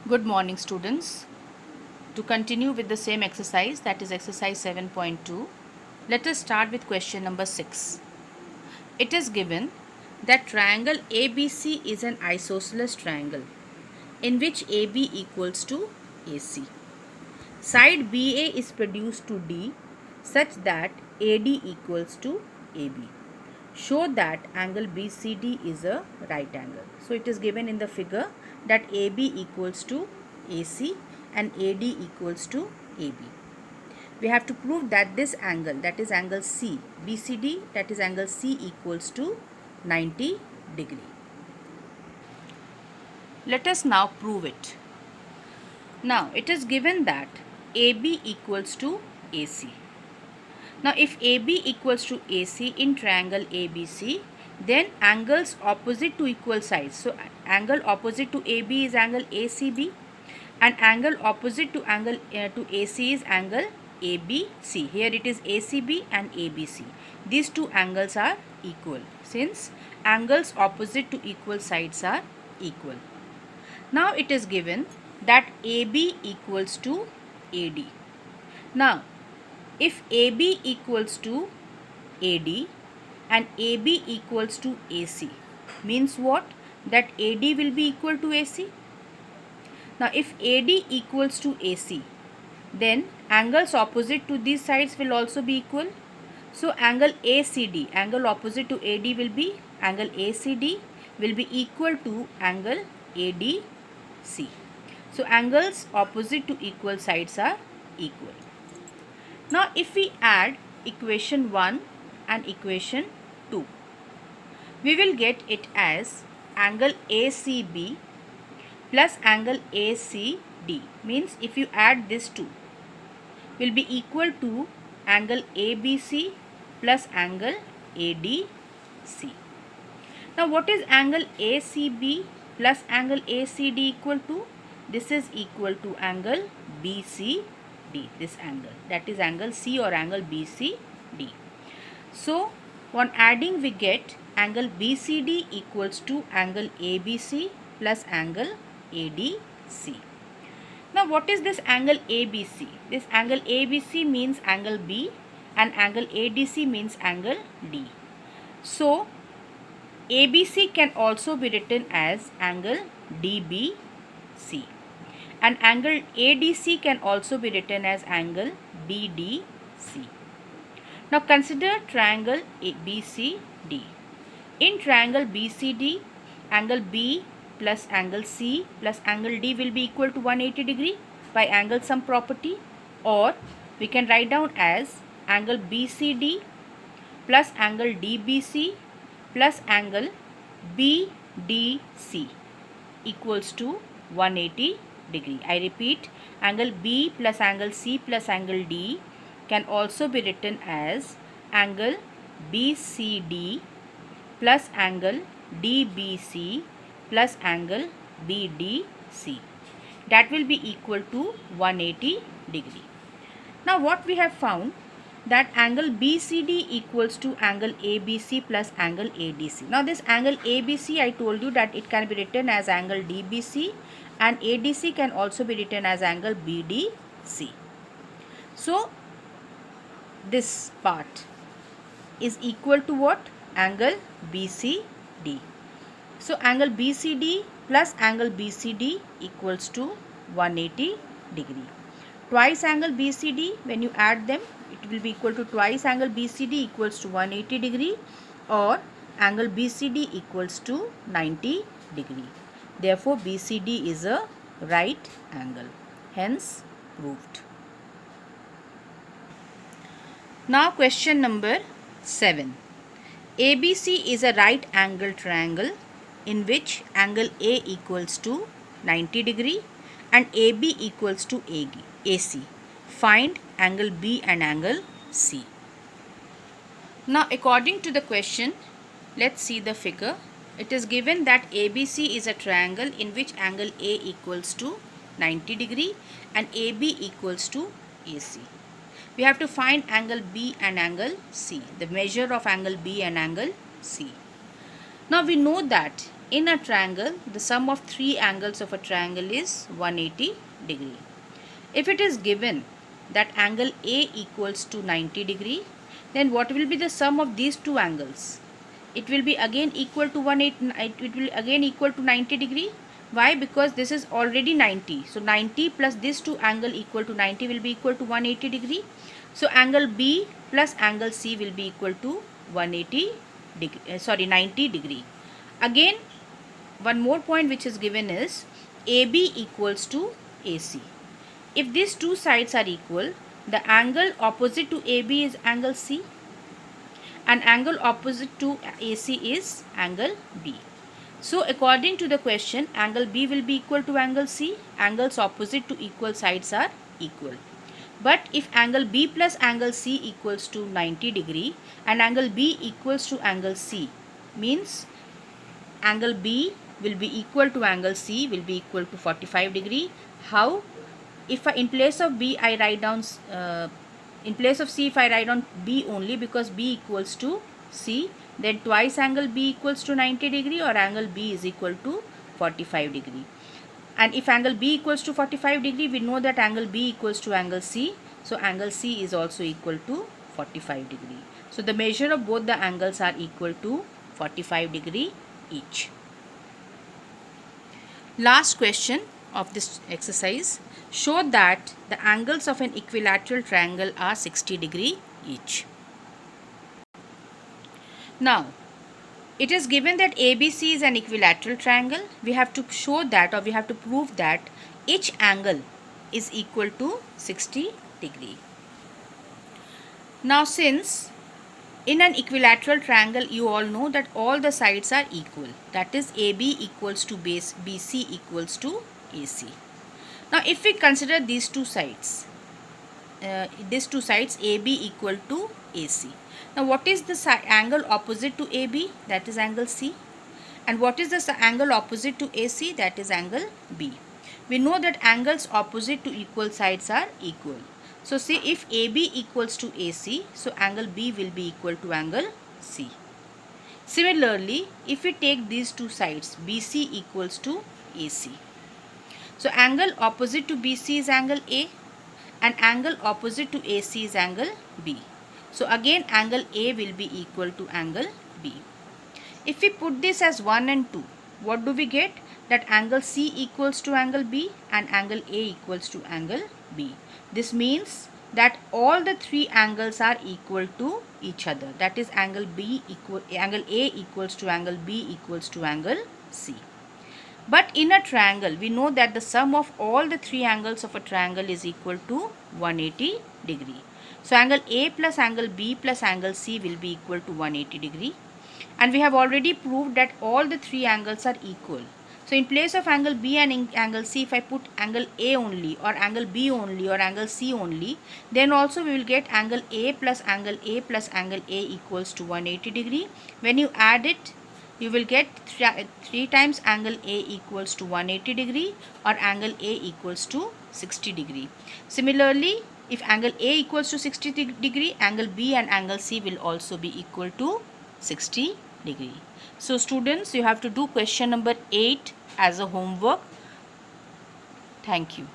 Good morning, students. To continue with the same exercise, that is exercise 7.2, let us start with question number 6. It is given that triangle ABC is an isosceles triangle in which AB equals to AC. Side BA is produced to D such that AD equals to AB. Show that angle BCD is a right angle. So it is given in the figure that AB equals to AC and AD equals to AB. We have to prove that this angle, that is angle C, BCD, that is angle C equals to 90 degree. Let us now prove it. Now it is given that AB equals to AC. Now if AB equals to AC in triangle ABC, then angles opposite to equal sides. So angle opposite to AB is angle ACB and angle opposite to angle to AC is angle ABC. Here it is ACB and ABC. These two angles are equal since angles opposite to equal sides are equal. Now it is given that AB equals to AD. Now if AB equals to AD and AB equals to AC means what? That AD will be equal to AC. Now if AD equals to AC, then angles opposite to these sides will also be equal. So angle ACD, angle opposite to AD will be angle ACD will be equal to angle ADC. So angles opposite to equal sides are equal. Now if we add equation 1 and equation 2, we will get it as angle ACB plus angle ACD, means if you add these two will be equal to angle ABC plus angle ADC. Now what is angle ACB plus angle ACD equal to? This is equal to angle BCD, this angle, that is angle C or angle BCD. So on adding we get angle BCD equals to angle ABC plus angle ADC. Now what is this angle ABC? This angle ABC means angle B and angle ADC means angle D. So ABC can also be written as angle DBC and angle ADC can also be written as angle DDC. Now consider triangle BCD. In triangle BCD, angle B plus angle C plus angle D will be equal to 180 degree by angle sum property, or we can write down as angle BCD plus angle DBC plus angle BDC equals to 180 degree. I repeat, angle B plus angle C plus angle D can also be written as angle BCD plus angle DBC plus angle BDC. That will be equal to 180 degree. Now what we have found, that angle BCD equals to angle ABC plus angle ADC. Now this angle ABC, I told you that it can be written as angle DBC and ADC can also be written as angle BDC. So this part is equal to what? Angle BCD. So angle BCD plus angle BCD equals to 180 degree. Twice angle BCD, when you add them, it will be equal to twice angle BCD equals to 180 degree, or angle BCD equals to 90 degree. Therefore BCD is a right angle, hence proved. Now question number 7. ABC is a right angle triangle in which angle A equals to 90 degree and AB equals to AC. Find angle B and angle C. Now according to the question, let's see the figure. It is given that ABC is a triangle in which angle A equals to 90 degree and AB equals to AC. We have to find angle B and angle C, the measure of angle B and angle C. Now we know that in a triangle, the sum of three angles of a triangle is 180 degree. If it is given that angle A equals to 90 degree, then what will be the sum of these two angles? It will be again equal to 90 degree. Why? Because this is already 90. So 90 plus this two angle equal to 90 will be equal to 180 degree. So angle B plus angle C will be equal to 90 degree. Again, one more point which is given is AB equals to AC. If these two sides are equal, the angle opposite to AB is angle C and angle opposite to AC is angle B. So according to the question, angle B will be equal to angle C. Angles opposite to equal sides are equal. But if angle B plus angle C equals to 90 degree and angle B equals to angle C, means angle B will be equal to angle C will be equal to 45 degree. How? If in place of B I write down in place of C, if I write down B only, because B equals to C, then twice angle B equals to 90 degree or angle B is equal to 45 degree. And if angle B equals to 45 degree, we know that angle B equals to angle C. So angle C is also equal to 45 degree. So the measure of both the angles are equal to 45 degree each. Last question of this exercise. Show that the angles of an equilateral triangle are 60 degree each. Now, it is given that ABC is an equilateral triangle. We have to show that, or we have to prove that each angle is equal to 60 degree. Now, since in an equilateral triangle, you all know that all the sides are equal. That is, AB equals to base, BC equals to AC. Now, if we consider these two sides AB equal to AC. Now, what is the angle opposite to AB? That is angle C. And what is the angle opposite to AC? That is angle B. We know that angles opposite to equal sides are equal. So, say if AB equals to AC, so angle B will be equal to angle C. Similarly, if we take these two sides, BC equals to AC. So angle opposite to BC is angle A and angle opposite to AC is angle B. So again angle A will be equal to angle B. If we put this as 1 and 2, what do we get? That angle C equals to angle B and angle A equals to angle B. This means that all the three angles are equal to each other. That is angle A equals to angle B equals to angle C. But in a triangle, we know that the sum of all the three angles of a triangle is equal to 180 degree. So angle A plus angle B plus angle C will be equal to 180 degree. And we have already proved that all the three angles are equal. So in place of angle B and angle C, if I put angle A only or angle B only or angle C only, then also we will get angle A plus angle A plus angle A equals to 180 degree. When you add it, you will get 3 times angle A equals to 180 degree or angle A equals to 60 degree. Similarly, if angle A equals to 60 degree, angle B and angle C will also be equal to 60 degree. So students, you have to do question number 8 as a homework. Thank you.